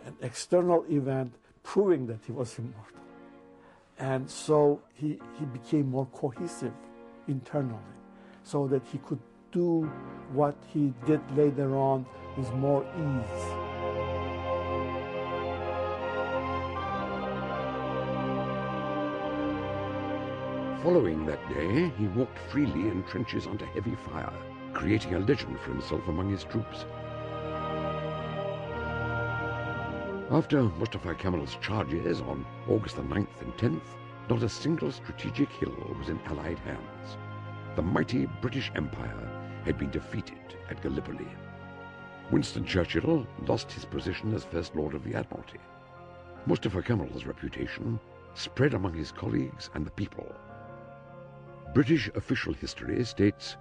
an external event proving that he was immortal. And so he became more cohesive internally, so that he could do what he did later on with more ease. Following that day, he walked freely in trenches under heavy fire, creating a legend for himself among his troops. After Mustafa Kemal's charges on August the 9th and 10th, not a single strategic hill was in Allied hands. The mighty British Empire had been defeated at Gallipoli. Winston Churchill lost his position as First Lord of the Admiralty. Mustafa Kemal's reputation spread among his colleagues and the people. British official history states,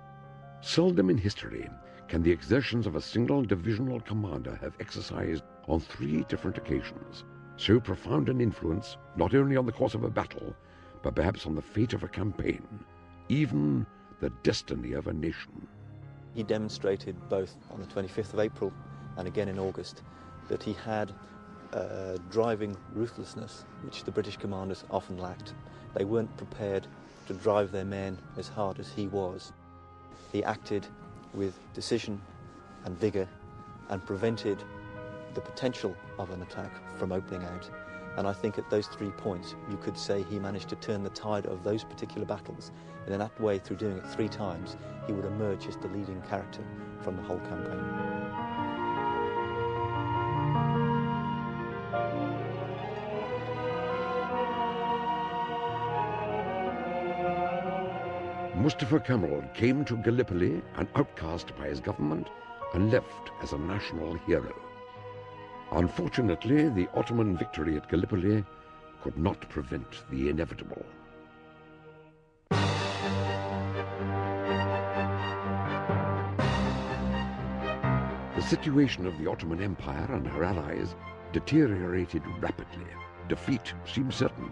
"Seldom in history can the exertions of a single divisional commander have exercised on 3 different occasions so profound an influence not only on the course of a battle, but perhaps on the fate of a campaign, even the destiny of a nation." He demonstrated both on the 25th of April and again in August that he had driving ruthlessness which the British commanders often lacked. They weren't prepared to drive their men as hard as he was. He acted with decision and vigour and prevented the potential of an attack from opening out. And I think at those 3 points you could say he managed to turn the tide of those particular battles, and in that way, through doing it 3 times, he would emerge as the leading character from the whole campaign. Mustafa Kemal came to Gallipoli an outcast by his government and left as a national hero. Unfortunately, the Ottoman victory at Gallipoli could not prevent the inevitable. The situation of the Ottoman Empire and her allies deteriorated rapidly. Defeat seemed certain.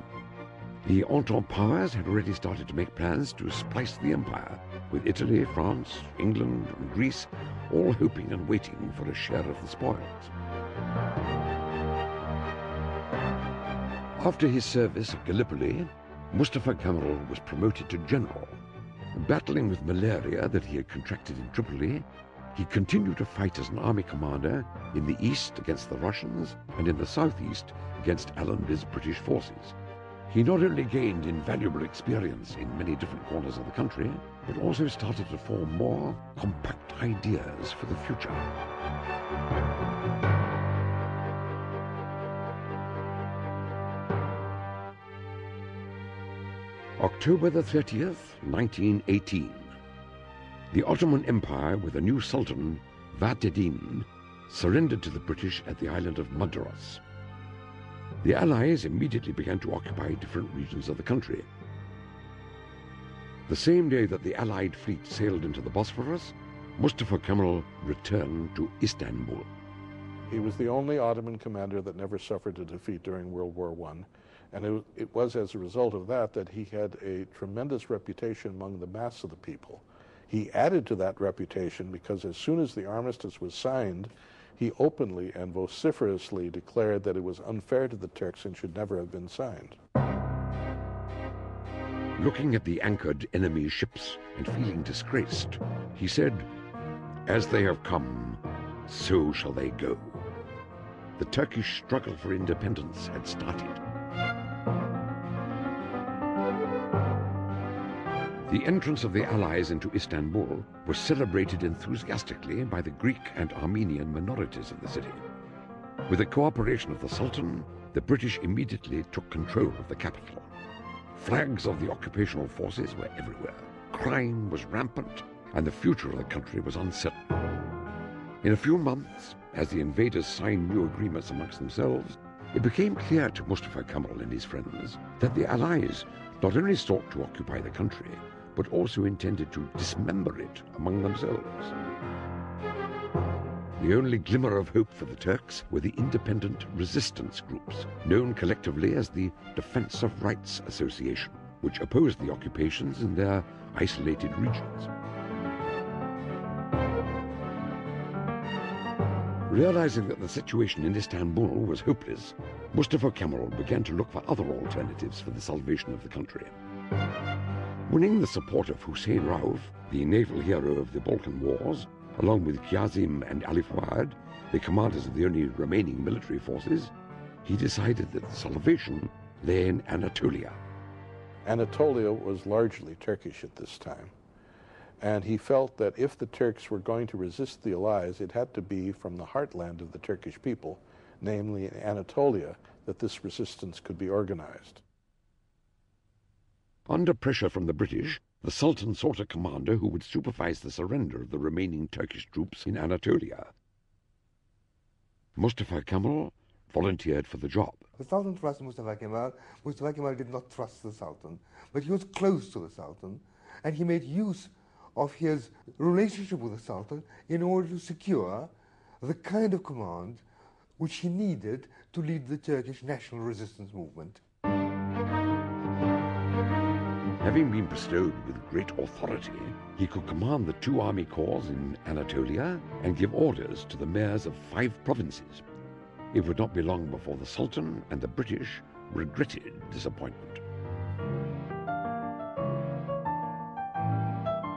The Entente powers had already started to make plans to splice the empire, with Italy, France, England, and Greece all hoping and waiting for a share of the spoils. After his service at Gallipoli, Mustafa Kemal was promoted to general. Battling with malaria that he had contracted in Tripoli, he continued to fight as an army commander in the east against the Russians and in the southeast against Allenby's British forces. He not only gained invaluable experience in many different corners of the country, but also started to form more compact ideas for the future. October the 30th, 1918. The Ottoman Empire, with a new sultan, Vahdettin, surrendered to the British at the island of Madras. The Allies immediately began to occupy different regions of the country. The same day that the Allied fleet sailed into the Bosphorus, Mustafa Kemal returned to Istanbul. He was the only Ottoman commander that never suffered a defeat during World War I. And it was as a result of that he had a tremendous reputation among the mass of the people. He added to that reputation because as soon as the armistice was signed, he openly and vociferously declared that it was unfair to the Turks and should never have been signed. Looking at the anchored enemy ships and feeling disgraced, he said, "As they have come, so shall they go." The Turkish struggle for independence had started. The entrance of the Allies into Istanbul was celebrated enthusiastically by the Greek and Armenian minorities of the city. With the cooperation of the Sultan, the British immediately took control of the capital. Flags of the occupational forces were everywhere. Crime was rampant, and the future of the country was uncertain. In a few months, as the invaders signed new agreements amongst themselves, it became clear to Mustafa Kemal and his friends that the Allies not only sought to occupy the country, but also intended to dismember it among themselves. The only glimmer of hope for the Turks were the independent resistance groups, known collectively as the Defense of Rights Association, which opposed the occupations in their isolated regions. Realizing that the situation in Istanbul was hopeless, Mustafa Kemal began to look for other alternatives for the salvation of the country. Winning the support of Hussein Rauf, the naval hero of the Balkan Wars, along with Kazim and Ali Fuad, the commanders of the only remaining military forces, he decided that the salvation lay in Anatolia. Anatolia was largely Turkish at this time, and he felt that if the Turks were going to resist the Allies, it had to be from the heartland of the Turkish people, namely Anatolia, that this resistance could be organized. Under pressure from the British, the Sultan sought a commander who would supervise the surrender of the remaining Turkish troops in Anatolia. Mustafa Kemal volunteered for the job. The Sultan trusted Mustafa Kemal. Mustafa Kemal did not trust the Sultan, but he was close to the Sultan, and he made use of his relationship with the Sultan in order to secure the kind of command which he needed to lead the Turkish national resistance movement. Having been bestowed with great authority, he could command the 2 army corps in Anatolia and give orders to the mayors of 5 provinces. It would not be long before the Sultan and the British regretted disappointment.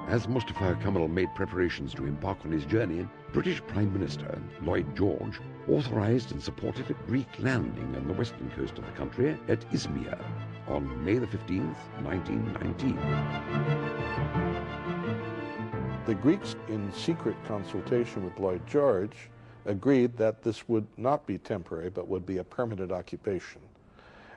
As Mustafa Kemal made preparations to embark on his journey, British Prime Minister Lloyd George authorized and supported a Greek landing on the western coast of the country at Izmir on May the 15th, 1919. The Greeks, in secret consultation with Lloyd George, agreed that this would not be temporary, but would be a permanent occupation.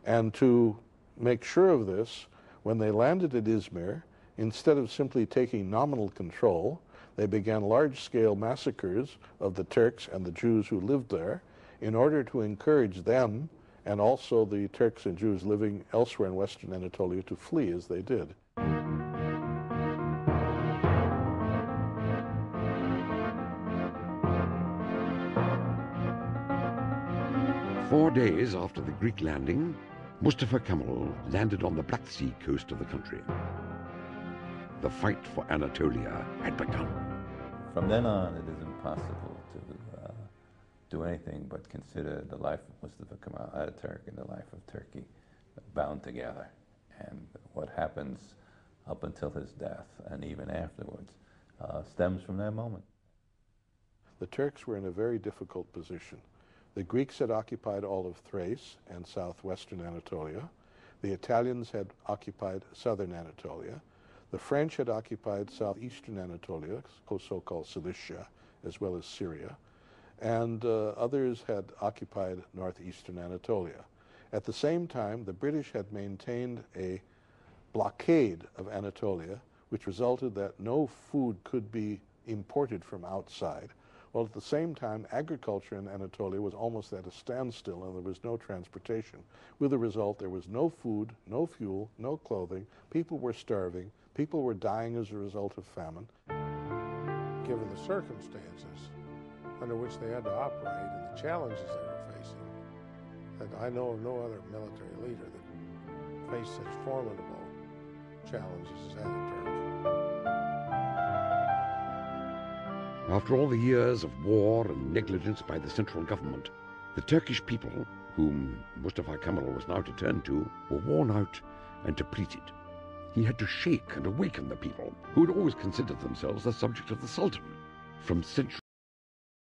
And to make sure of this, when they landed at Izmir, instead of simply taking nominal control, they began large-scale massacres of the Turks and the Jews who lived there in order to encourage them and also the Turks and Jews living elsewhere in Western Anatolia to flee as they did. Four days after the Greek landing, Mustafa Kemal landed on the Black Sea coast of the country. The fight for Anatolia had begun. From then on, it is impossible to do anything but consider the life of Mustafa Kemal Ataturk and the life of Turkey bound together. And what happens up until his death and even afterwards stems from that moment. The Turks were in a very difficult position. The Greeks had occupied all of Thrace and southwestern Anatolia. The Italians had occupied southern Anatolia. The French had occupied southeastern Anatolia, so-called Cilicia, as well as Syria. And others had occupied northeastern Anatolia. At the same time, the British had maintained a blockade of Anatolia, which resulted that no food could be imported from outside. While at the same time, agriculture in Anatolia was almost at a standstill and there was no transportation. With the result, there was no food, no fuel, no clothing. People were starving. People were dying as a result of famine. Given the circumstances under which they had to operate and the challenges they were facing, that I know of no other military leader that faced such formidable challenges as Ataturk. After all the years of war and negligence by the central government, the Turkish people, whom Mustafa Kemal was now to turn to, were worn out and depleted. He had to shake and awaken the people, who had always considered themselves the subject of the Sultan. From centuries